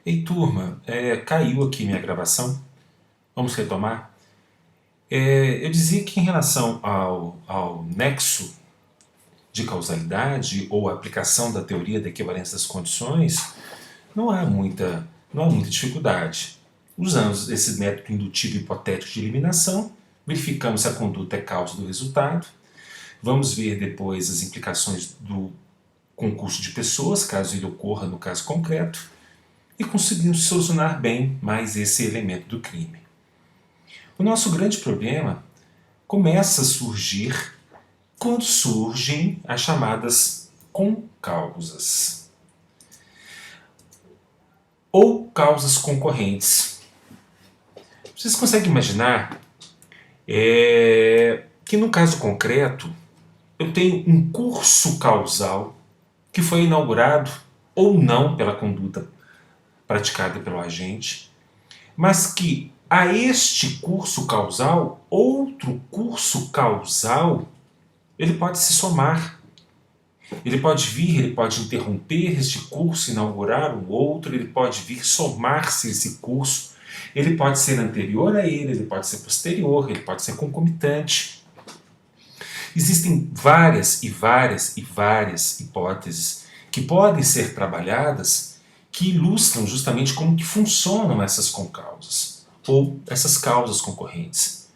Ei, turma, caiu aqui minha gravação. Vamos retomar? Eu dizia que em relação ao nexo de causalidade ou a aplicação da teoria da equivalência das condições, não há muita, não há muita dificuldade. Usamos esse método indutivo hipotético de eliminação, verificamos se a conduta é causa do resultado, vamos ver depois as implicações do concurso de pessoas, caso ele ocorra no caso concreto, e conseguimos solucionar bem mais esse elemento do crime. O nosso grande problema começa a surgir quando surgem as chamadas concausas ou causas concorrentes. Vocês conseguem imaginar que no caso concreto eu tenho um curso causal que foi inaugurado ou não pela conduta praticada pelo agente, mas que a este curso causal, outro curso causal, ele pode se somar. Ele pode vir, ele pode interromper este curso, inaugurar um outro, ele pode vir somar-se a esse curso, ele pode ser anterior a ele pode ser posterior, ele pode ser concomitante. Existem várias e várias e várias hipóteses que podem ser trabalhadas que ilustram justamente como que funcionam essas concausas ou essas causas concorrentes.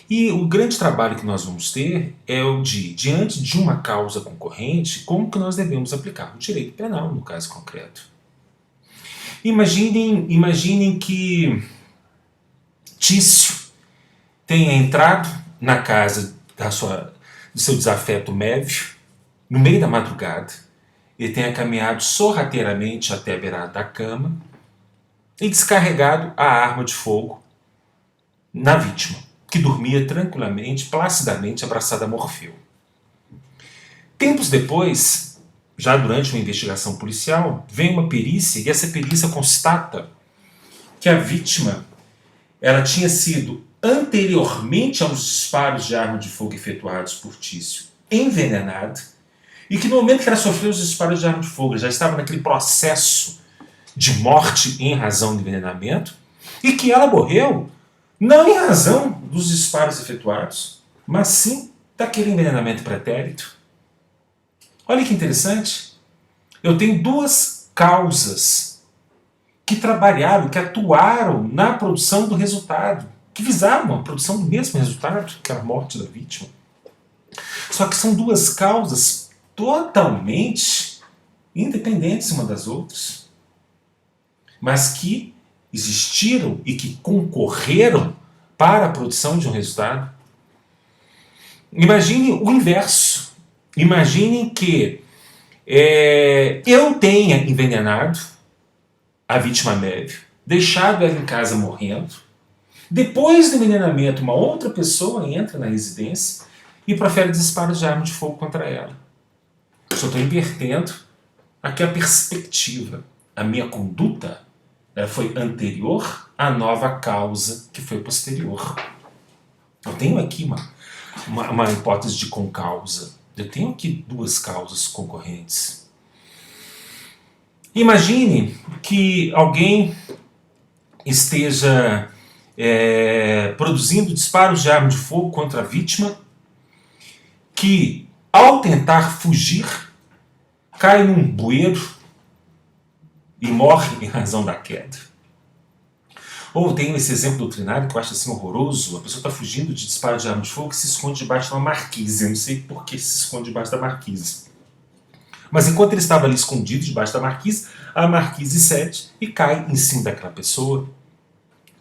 E o grande trabalho que nós vamos ter é o de, diante de uma causa concorrente, como que nós devemos aplicar o direito penal no caso concreto. Imaginem que Tício tenha entrado na casa do seu desafeto Mévio, no meio da madrugada, ele tenha caminhado sorrateiramente até a beirada da cama e descarregado a arma de fogo na vítima, que dormia tranquilamente, placidamente abraçada a Morfeu. Tempos depois, já durante uma investigação policial, vem uma perícia e essa perícia constata que a vítima ela tinha sido, anteriormente aos disparos de arma de fogo efetuados por Tício, envenenada, e que no momento que ela sofreu os disparos de arma de fogo, ela já estava naquele processo de morte em razão do envenenamento, e que ela morreu não em razão dos disparos efetuados, mas sim daquele envenenamento pretérito. Olha que interessante. Eu tenho duas causas que trabalharam, que atuaram na produção do resultado, que visavam a produção do mesmo resultado, que era a morte da vítima. Só que são duas causas totalmente independentes uma das outras, mas que existiram e que concorreram para a produção de um resultado. Imagine o inverso. Imaginem que eu tenha envenenado a vítima Mévio, deixado ela em casa morrendo. Depois do envenenamento, uma outra pessoa entra na residência e profere disparos de arma de fogo contra ela. Eu só estou invertendo aqui a perspectiva. A minha conduta foi anterior à nova causa que foi posterior. Eu tenho aqui uma hipótese de concausa. Eu tenho aqui duas causas concorrentes. Imagine que alguém esteja produzindo disparos de arma de fogo contra a vítima, que ao tentar fugir cai num bueiro e morre em razão da queda. Ou tem esse exemplo doutrinário que eu acho assim horroroso: a pessoa está fugindo de disparo de arma de fogo e se esconde debaixo de uma marquise. Eu não sei por que se esconde debaixo da marquise. Mas enquanto ele estava ali escondido debaixo da marquise, a marquise cede e cai em cima daquela pessoa.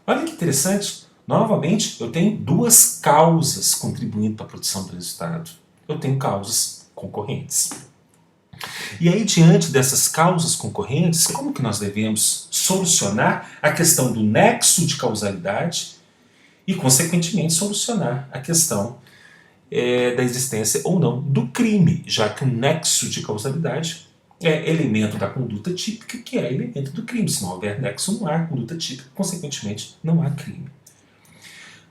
Olha que interessante. Novamente, eu tenho duas causas contribuindo para a produção do resultado. Eu tenho causas concorrentes. E aí, diante dessas causas concorrentes, como que nós devemos solucionar a questão do nexo de causalidade e, consequentemente, solucionar a questão da existência ou não do crime, já que o nexo de causalidade é elemento da conduta típica, que é elemento do crime. Se não houver nexo, não há conduta típica, consequentemente, não há crime.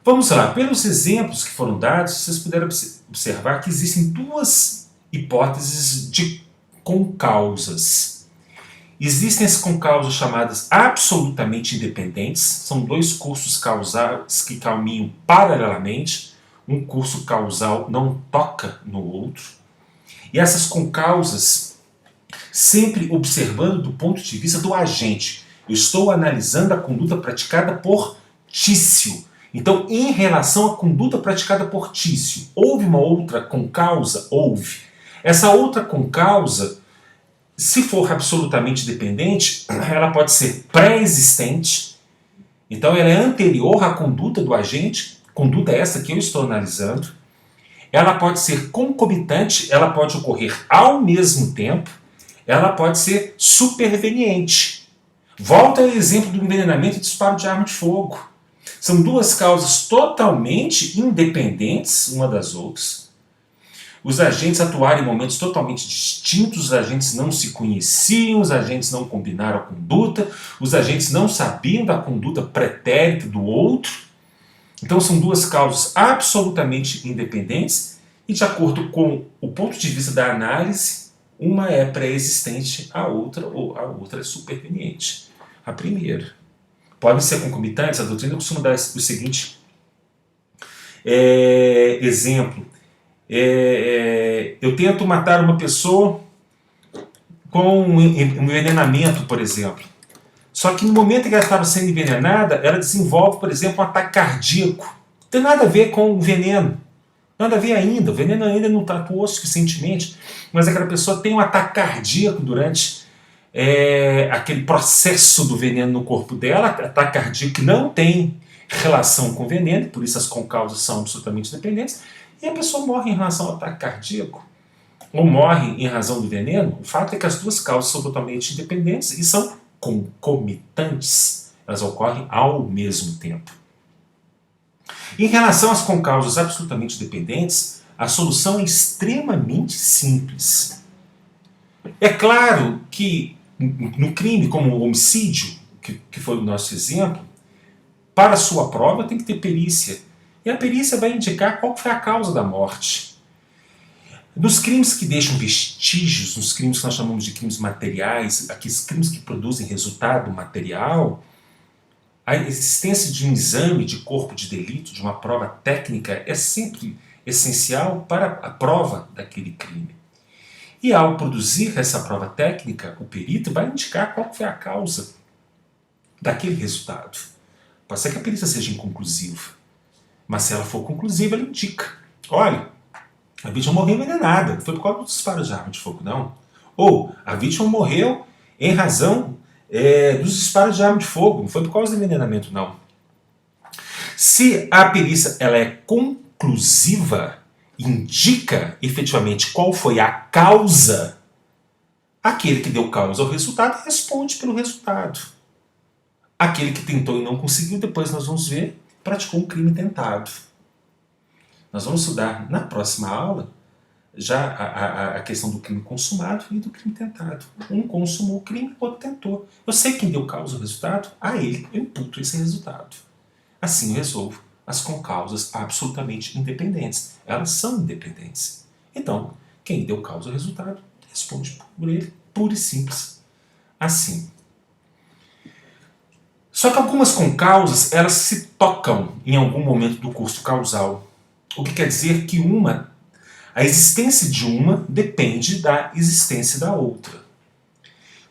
Vamos lá, pelos exemplos que foram dados, vocês puderam observar que existem duas hipóteses de concausas. Existem as concausas chamadas absolutamente independentes, são dois cursos causais que caminham paralelamente, um curso causal não toca no outro, e essas concausas sempre observando do ponto de vista do agente. Eu estou analisando a conduta praticada por Tício. Então, em relação à conduta praticada por Tício, houve uma outra concausa? Houve. Essa outra concausa, se for absolutamente dependente, ela pode ser pré-existente, então ela é anterior à conduta do agente, conduta essa que eu estou analisando. Ela pode ser concomitante, ela pode ocorrer ao mesmo tempo, ela pode ser superveniente. Volta ao exemplo do envenenamento e disparo de arma de fogo. São duas causas totalmente independentes uma das outras. Os agentes atuaram em momentos totalmente distintos, os agentes não se conheciam, os agentes não combinaram a conduta, os agentes não sabiam da conduta pretérita do outro. Então são duas causas absolutamente independentes e, de acordo com o ponto de vista da análise, uma é pré-existente à outra, ou a outra é superveniente. A primeira. Podem ser concomitantes, a doutrina costuma dar o seguinte exemplo. Eu tento matar uma pessoa com um envenenamento, por exemplo. Só que no momento em que ela estava sendo envenenada, ela desenvolve, por exemplo, um ataque cardíaco. Não tem nada a ver com o veneno. Nada a ver ainda. O veneno ainda não atuou suficientemente. Mas aquela pessoa tem um ataque cardíaco durante aquele processo do veneno no corpo dela. Ataque cardíaco que não tem relação com o veneno, por isso as concausas são absolutamente dependentes. E a pessoa morre em relação ao ataque cardíaco. Ou morre em razão do veneno. O fato é que as duas causas são totalmente independentes e são concomitantes, elas ocorrem ao mesmo tempo. Em relação às concausas absolutamente dependentes, a solução é extremamente simples. É claro que no crime como o homicídio, que foi o nosso exemplo, para a sua prova tem que ter perícia. E a perícia vai indicar qual foi a causa da morte. Nos crimes que deixam vestígios, nos crimes que nós chamamos de crimes materiais, aqueles crimes que produzem resultado material, a existência de um exame de corpo de delito, de uma prova técnica, é sempre essencial para a prova daquele crime. E ao produzir essa prova técnica, o perito vai indicar qual foi a causa daquele resultado. Pode ser que a perícia seja inconclusiva, mas se ela for conclusiva, ela indica. Olha, a vítima morreu envenenada, não foi por causa dos disparos de arma de fogo, não. Ou a vítima morreu em razão dos disparos de arma de fogo, não foi por causa do envenenamento, não. Se a perícia ela é conclusiva, indica efetivamente qual foi a causa, aquele que deu causa ao resultado responde pelo resultado. Aquele que tentou e não conseguiu, depois nós vamos ver, praticou um crime tentado. Nós vamos estudar na próxima aula já a questão do crime consumado e do crime tentado. Um consumou o crime, o outro tentou. Eu sei quem deu causa ao resultado, a ele eu imputo esse resultado. Assim eu resolvo as concausas absolutamente independentes. Elas são independentes. Então, quem deu causa ao resultado responde por ele, puro e simples. Assim. Só que algumas concausas, elas se tocam em algum momento do curso causal. O que quer dizer que a existência de uma depende da existência da outra.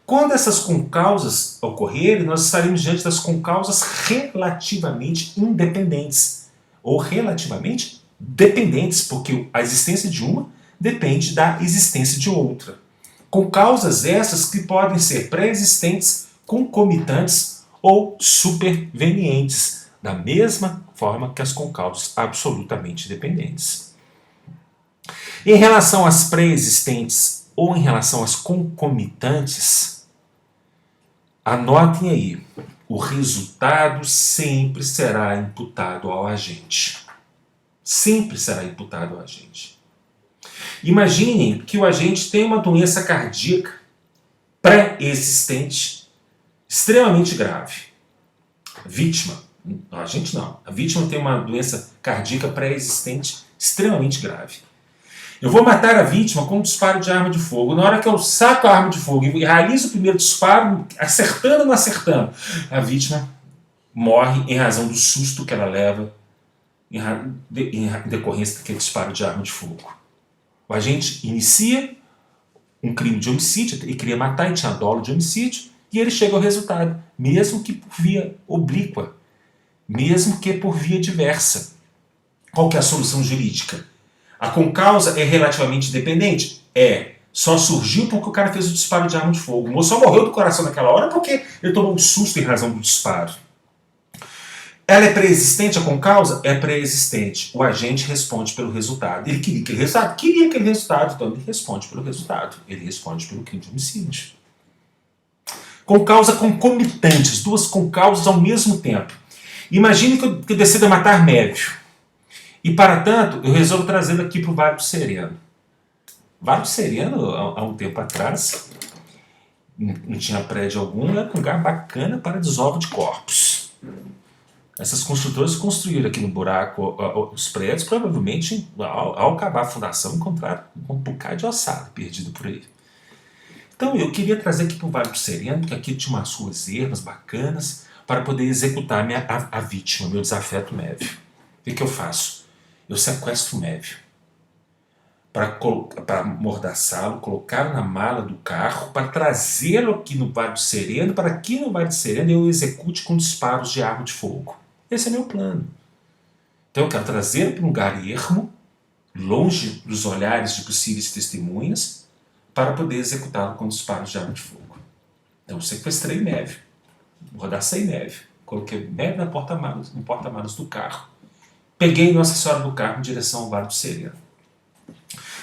Quando essas concausas ocorrerem, nós estaremos diante das concausas relativamente independentes, ou relativamente dependentes, porque a existência de uma depende da existência de outra. Concausas essas que podem ser pré-existentes, concomitantes ou supervenientes, da mesma forma que as concausas absolutamente dependentes. Em relação às pré-existentes ou em relação às concomitantes, anotem aí, o resultado sempre será imputado ao agente. Sempre será imputado ao agente. Imaginem que o agente tem uma doença cardíaca pré-existente, extremamente grave. Vítima, a gente não, a vítima tem uma doença cardíaca pré-existente extremamente grave. Eu vou matar a vítima com um disparo de arma de fogo. Na hora que eu saco a arma de fogo e realizo o primeiro disparo, acertando ou não acertando, a vítima morre em razão do susto que ela leva em decorrência daquele disparo de arma de fogo. O agente inicia um crime de homicídio, ele queria matar e tinha dolo de homicídio, e ele chega ao resultado, mesmo que por via oblíqua, mesmo que por via diversa. Qual que é a solução jurídica? A concausa é relativamente independente? É. Só surgiu porque o cara fez o disparo de arma de fogo. O moço só morreu do coração naquela hora porque ele tomou um susto em razão do disparo. Ela é pré-existente, a concausa? É pré-existente. O agente responde pelo resultado. Ele queria aquele resultado? Queria aquele resultado, então ele responde pelo resultado. Ele responde pelo crime de homicídio. Concausa concomitante, as duas concausas ao mesmo tempo. Imagine que eu decida matar médio. E, para tanto, eu resolvo trazê-lo aqui para o Vale do Sereno. Vale do Sereno, há um tempo atrás, não tinha prédio algum, era um lugar bacana para desova de corpos. Essas construtoras construíram aqui no buraco os prédios, provavelmente, ao cavar a fundação, encontraram um bocado de ossado perdido por aí. Então eu queria trazer aqui para o Vale do Sereno, porque aqui tinha umas ruas ermas bacanas, para poder executar a vítima, meu desafeto médio. O que eu faço? Eu sequestro o médio para amordaçá-lo, colocá-lo na mala do carro, para trazê-lo aqui no Vale do Sereno, para aqui no Vale do Sereno eu execute com disparos de arma de fogo. Esse é meu plano. Então eu quero trazê-lo para um lugar ermo, longe dos olhares de possíveis testemunhas, para poder executá-lo com disparos de arma de fogo. Então eu sequestrei neve, rodacei neve, coloquei neve no porta-malas do carro, peguei Nossa Senhora do carro em direção ao Vale do Sereno.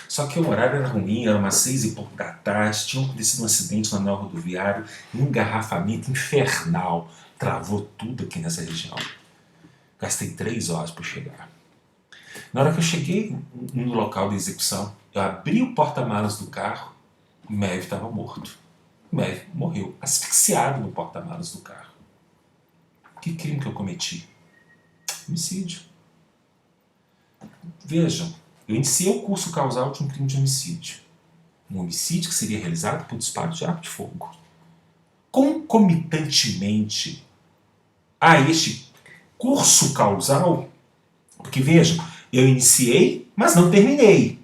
Só que o horário era ruim, era umas 6 e pouco da tarde, tinha acontecido um acidente no anel rodoviário, um engarrafamento infernal, travou tudo aqui nessa região. Gastei 3 horas para chegar. Na hora que eu cheguei no local da execução, eu abri o porta-malas do carro, o Mévio estava morto. O Mévio morreu, asfixiado no porta-malas do carro. Que crime que eu cometi? Homicídio. Vejam, eu iniciei o curso causal de um crime de homicídio. Um homicídio que seria realizado por disparo de arma de fogo. Concomitantemente a este curso causal, porque vejam, eu iniciei, mas não terminei.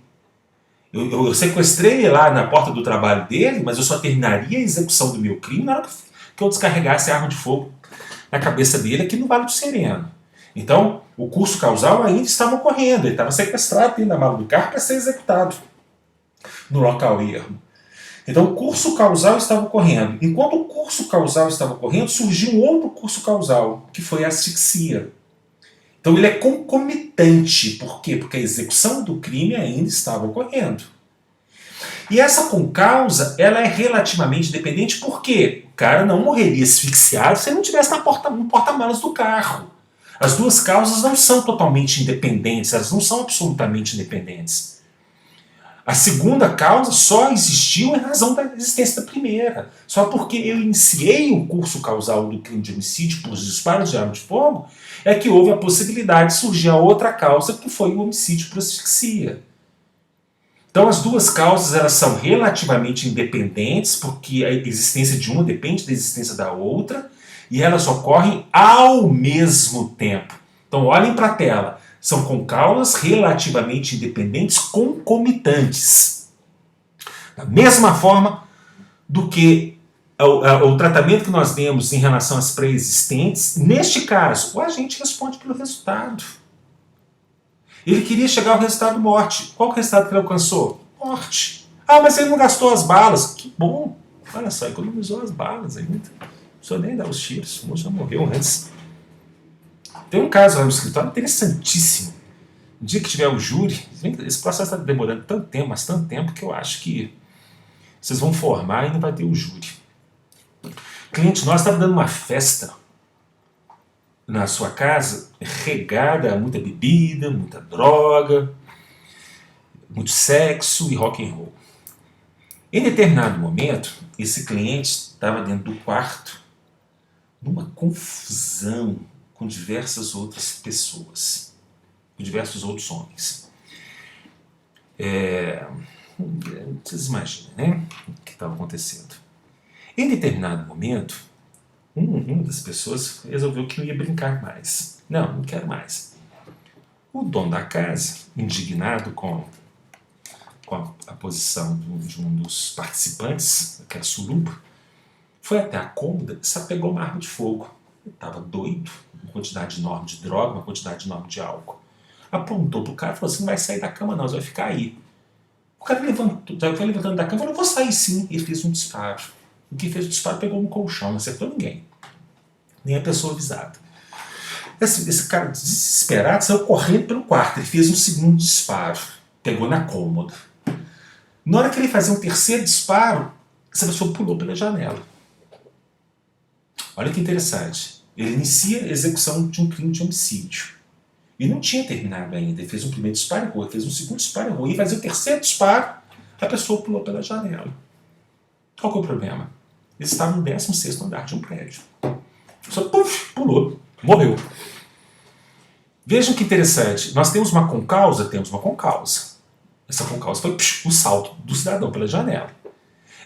Eu sequestrei ele lá na porta do trabalho dele, mas eu só terminaria a execução do meu crime na hora que eu descarregasse a arma de fogo na cabeça dele aqui no Vale do Sereno. Então, o curso causal ainda estava ocorrendo, ele estava sequestrado dentro da mala do carro para ser executado no local ermo. Então, o curso causal estava ocorrendo. Enquanto o curso causal estava ocorrendo, surgiu um outro curso causal, que foi a asfixia. Então, ele é concomitante. Por quê? Porque a execução do crime ainda estava ocorrendo. E essa concausa, ela é relativamente dependente, por quê? O cara não morreria asfixiado se ele não estivesse no porta-malas do carro. As duas causas não são totalmente independentes, elas não são absolutamente independentes. A segunda causa só existiu em razão da existência da primeira. Só porque eu iniciei o curso causal do crime de homicídio por disparos de arma de fogo, é que houve a possibilidade de surgir a outra causa, que foi o homicídio por asfixia. Então as duas causas elas são relativamente independentes, porque a existência de uma depende da existência da outra, e elas ocorrem ao mesmo tempo. Então olhem para a tela, são concausas relativamente independentes concomitantes. Da mesma forma do que o tratamento que nós demos em relação às pré-existentes, neste caso, o agente responde pelo resultado. Ele queria chegar ao resultado morte. Qual é o resultado que ele alcançou? Morte. Ah, mas ele não gastou as balas. Que bom. Olha só, economizou as balas ainda. Não precisa nem dar os tiros. O moço já morreu antes. Tem um caso lá no escritório interessantíssimo. No dia que tiver o júri, esse processo está demorando tanto tempo, mas tanto tempo, que eu acho que vocês vão formar e não vai ter o júri. O cliente nosso estava dando uma festa na sua casa, regada a muita bebida, muita droga, muito sexo e rock and roll. Em determinado momento, esse cliente estava dentro do quarto, numa confusão com diversas outras pessoas, com diversos outros homens. Vocês imaginam, né? O que estava acontecendo. Em determinado momento, uma das pessoas resolveu que não ia brincar mais. Não quero mais. O dono da casa, indignado com a posição de um dos participantes, daquela suruba, foi até a cômoda e sapegou uma arma de fogo. Ele estava doido, uma quantidade enorme de droga, uma quantidade enorme de álcool. Apontou pro cara e falou assim: não vai sair da cama não, você vai ficar aí. O cara levantou, já foi levantando da cama e falou: vou sair sim. Ele fez um disparo. O que fez o disparo pegou um colchão, não acertou ninguém. Nem a pessoa avisada. Esse cara desesperado saiu correndo pelo quarto. Ele fez um segundo disparo. Pegou na cômoda. Na hora que ele fazia um terceiro disparo, essa pessoa pulou pela janela. Olha que interessante. Ele inicia a execução de um crime de homicídio. E não tinha terminado ainda. Ele fez um primeiro disparo, errou. Ele fez um segundo disparo, errou. E fazia o terceiro disparo, a pessoa pulou pela janela. Qual que é o problema? Ele estava no 16º andar de um prédio. Só pulou, morreu. Vejam que interessante. Nós temos uma concausa? Temos uma concausa. Essa concausa foi o salto do cidadão pela janela.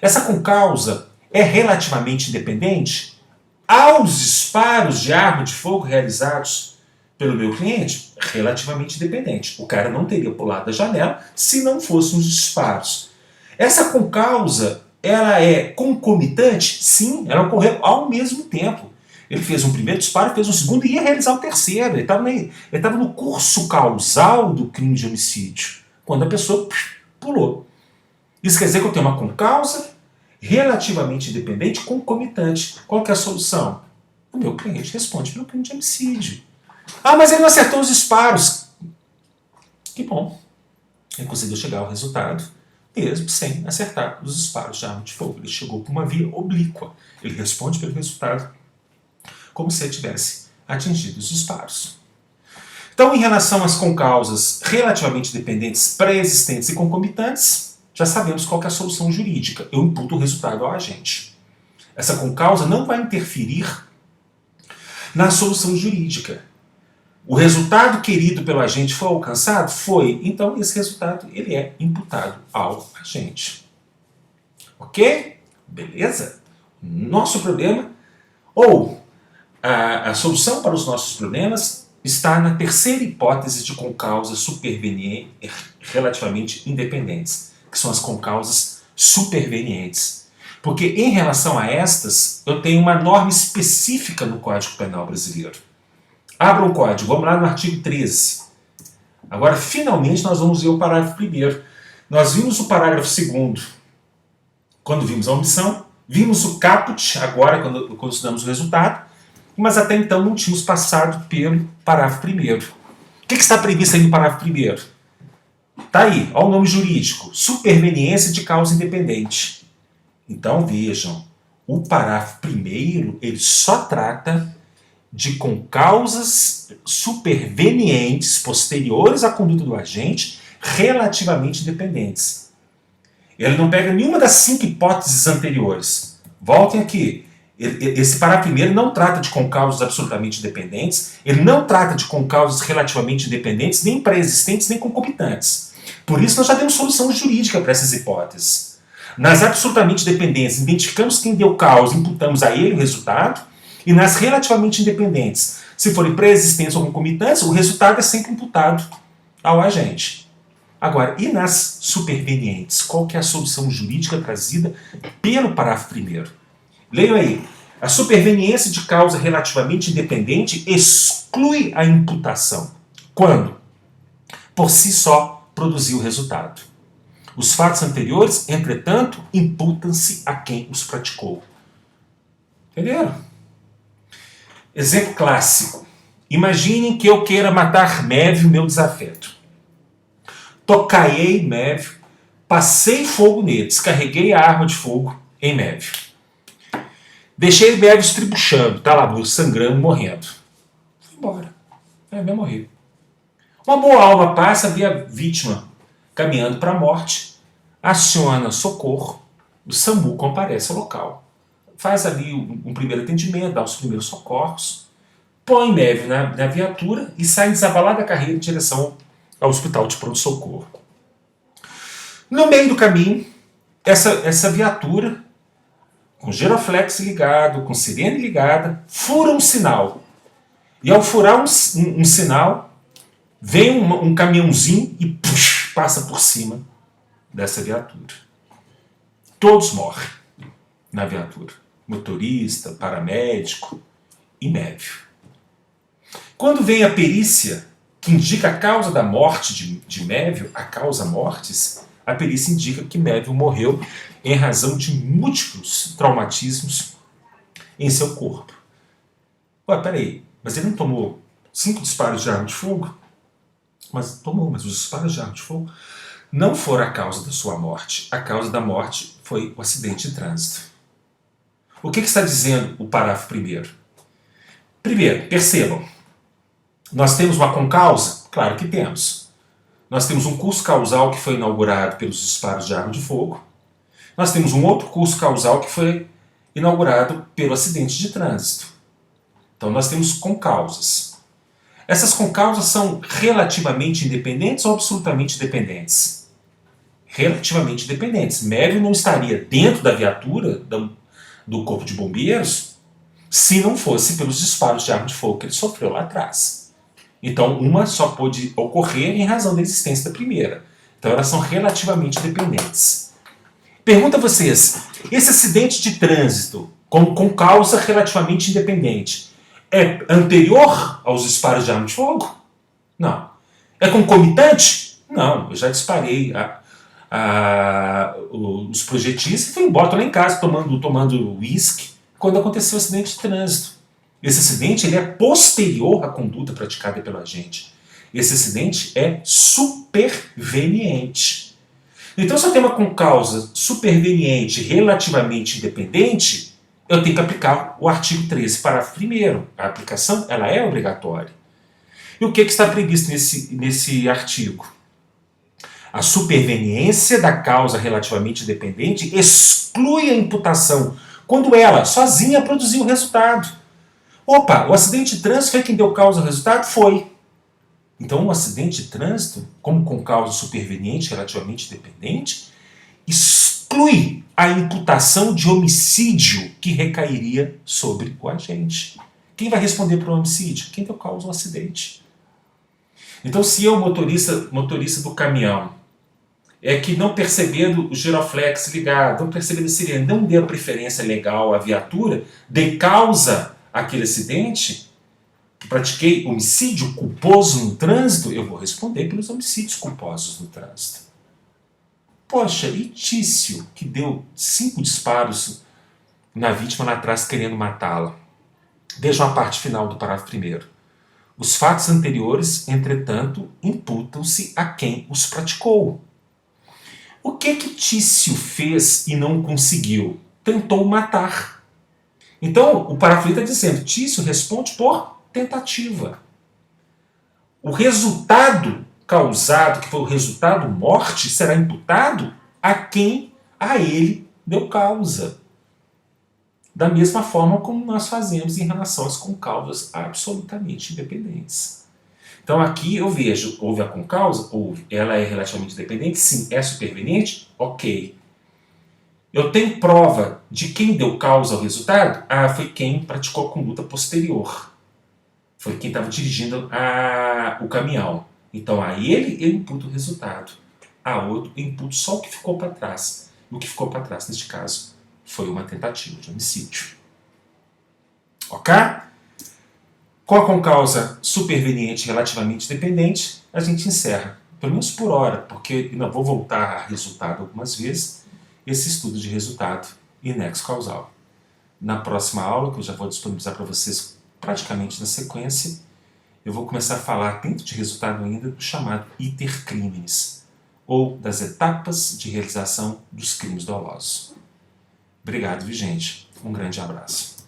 Essa concausa é relativamente independente aos disparos de arma de fogo realizados pelo meu cliente? Relativamente independente. O cara não teria pulado da janela se não fossem os disparos. Essa concausa, ela é concomitante? Sim, ela ocorreu ao mesmo tempo. Ele fez um primeiro disparo, fez um segundo e ia realizar o terceiro. Ele estava no curso causal do crime de homicídio, quando a pessoa pulou. Isso quer dizer que eu tenho uma concausa relativamente independente, concomitante. Qual que é a solução? O meu cliente responde pelo crime de homicídio. Ah, mas ele não acertou os disparos. Que bom. Ele conseguiu chegar ao resultado, mesmo sem acertar os disparos de arma de fogo. Ele chegou por uma via oblíqua. Ele responde pelo resultado como se ele tivesse atingido os disparos. Então, em relação às concausas relativamente dependentes, pré-existentes e concomitantes, já sabemos qual que é a solução jurídica. Eu imputo o resultado ao agente. Essa concausa não vai interferir na solução jurídica. O resultado querido pelo agente foi alcançado? Foi. Então, esse resultado ele é imputado ao agente. Ok? Beleza? Nosso problema, ou a solução para os nossos problemas, está na terceira hipótese de concausas supervenientes relativamente independentes, que são as concausas supervenientes. Porque em relação a estas, eu tenho uma norma específica no Código Penal brasileiro. Abra o código, vamos lá no artigo 13. Agora, finalmente, nós vamos ver o parágrafo 1º. Nós vimos o parágrafo 2º quando vimos a omissão, vimos o caput agora quando estudamos o resultado, mas até então não tínhamos passado pelo parágrafo 1º. O que está previsto aí no parágrafo 1º? Está aí, olha o nome jurídico, superveniência de causa independente. Então vejam, o parágrafo 1º ele só trata de concausas supervenientes posteriores à conduta do agente relativamente independentes. Ele não pega nenhuma das 5 hipóteses anteriores. Voltem aqui. Esse parágrafo 1º não trata de concausas absolutamente independentes, ele não trata de concausas relativamente independentes, nem pré-existentes, nem concomitantes. Por isso nós já temos solução jurídica para essas hipóteses. Nas absolutamente dependentes, identificamos quem deu causa, imputamos a ele o resultado, e nas relativamente independentes, se forem pré-existentes ou concomitantes, o resultado é sempre imputado ao agente. Agora, e nas supervenientes? Qual que é a solução jurídica trazida pelo parágrafo 1º? Leiam aí. A superveniência de causa relativamente independente exclui a imputação. Quando? Por si só produziu o resultado. Os fatos anteriores, entretanto, imputam-se a quem os praticou. Entenderam? Exemplo clássico. Imaginem que eu queira matar Mévio, meu desafeto. Tocaiei Mévio, passei fogo nele, descarreguei a arma de fogo em Mévio. Deixei Mévio estribuchando, tá lá, sangrando, morrendo. Fui embora. Vai morrer. Uma boa alma passa, vê a vítima caminhando para a morte, aciona socorro, o SAMU comparece ao local. Faz ali um primeiro atendimento, dá os primeiros socorros, põe Mévio na viatura e sai desabalada a carreira em direção ao hospital de pronto-socorro. No meio do caminho, essa viatura, com giroflex ligado, com sirene ligada, fura um sinal. E ao furar um sinal, vem um caminhãozinho e passa por cima dessa viatura. Todos morrem na viatura. Motorista, paramédico e médico. Quando vem a perícia, que indica a causa da morte de Mévio, a causa mortis, a perícia indica que Mévio morreu em razão de múltiplos traumatismos em seu corpo. Ué, peraí, mas ele não tomou 5 disparos de arma de fogo? Mas tomou, mas os disparos de arma de fogo não foram a causa da sua morte. A causa da morte foi o acidente de trânsito. O que está dizendo o parágrafo primeiro? Primeiro, percebam, nós temos uma concausa? Claro que temos. Nós temos um curso causal que foi inaugurado pelos disparos de arma de fogo. Nós temos um outro curso causal que foi inaugurado pelo acidente de trânsito. Então nós temos concausas. Essas concausas são relativamente independentes ou absolutamente dependentes? Relativamente dependentes. Mévio não estaria dentro da viatura do Corpo de Bombeiros se não fosse pelos disparos de arma de fogo que ele sofreu lá atrás. Então, uma só pôde ocorrer em razão da existência da primeira. Então, elas são relativamente dependentes. Pergunto a vocês, esse acidente de trânsito, com causa relativamente independente, é anterior aos disparos de arma de fogo? Não. É concomitante? Não. Eu já disparei os projetis e fui embora, estou lá em casa tomando uísque quando aconteceu o acidente de trânsito. Esse acidente ele é posterior à conduta praticada pelo agente. Esse acidente é superveniente. Então, se eu tenho uma concausa superveniente relativamente independente, eu tenho que aplicar o artigo 13, parágrafo 1º. A aplicação ela é obrigatória. E o que está previsto nesse artigo? A superveniência da causa relativamente independente exclui a imputação quando ela, sozinha, produziu o resultado. Opa, o acidente de trânsito foi quem deu causa ao resultado? Foi. Então, o acidente de trânsito, como com causa superveniente relativamente dependente, exclui a imputação de homicídio que recairia sobre o agente. Quem vai responder por um homicídio? Quem deu causa ao acidente. Então, se eu, motorista do caminhão, que não percebendo o giroflex ligado, não percebendo a sirene, não deu preferência legal à viatura, dei causa àquele acidente, que pratiquei homicídio culposo no trânsito, eu vou responder pelos homicídios culposos no trânsito. Poxa, e Tício, que deu 5 disparos na vítima lá atrás querendo matá-la? Vejam a parte final do parágrafo 1º. Os fatos anteriores, entretanto, imputam-se a quem os praticou. O que Tício fez e não conseguiu? Tentou matar. Então, o parágrafo está dizendo, Tício responde por tentativa. O resultado causado, que foi o resultado morte, será imputado a quem a ele deu causa. Da mesma forma como nós fazemos em relação às concausas absolutamente independentes. Então aqui eu vejo, houve a concausa? Houve. Ela é relativamente dependente? Sim. É superveniente? Ok. Eu tenho prova de quem deu causa ao resultado? Foi quem praticou a conduta posterior. Foi quem estava dirigindo o caminhão. Então a ele eu imputo o resultado. A outro eu imputo só o que ficou para trás. E o que ficou para trás, neste caso, foi uma tentativa de homicídio. Ok? Com a concausa superveniente relativamente dependente, a gente encerra, pelo menos por hora, porque ainda vou voltar a resultado algumas vezes, esse estudo de resultado e nexo causal. Na próxima aula, que eu já vou disponibilizar para vocês praticamente na sequência, eu vou começar a falar, dentro de resultado ainda, do chamado iter criminis, ou das etapas de realização dos crimes dolosos. Obrigado, gente. Um grande abraço.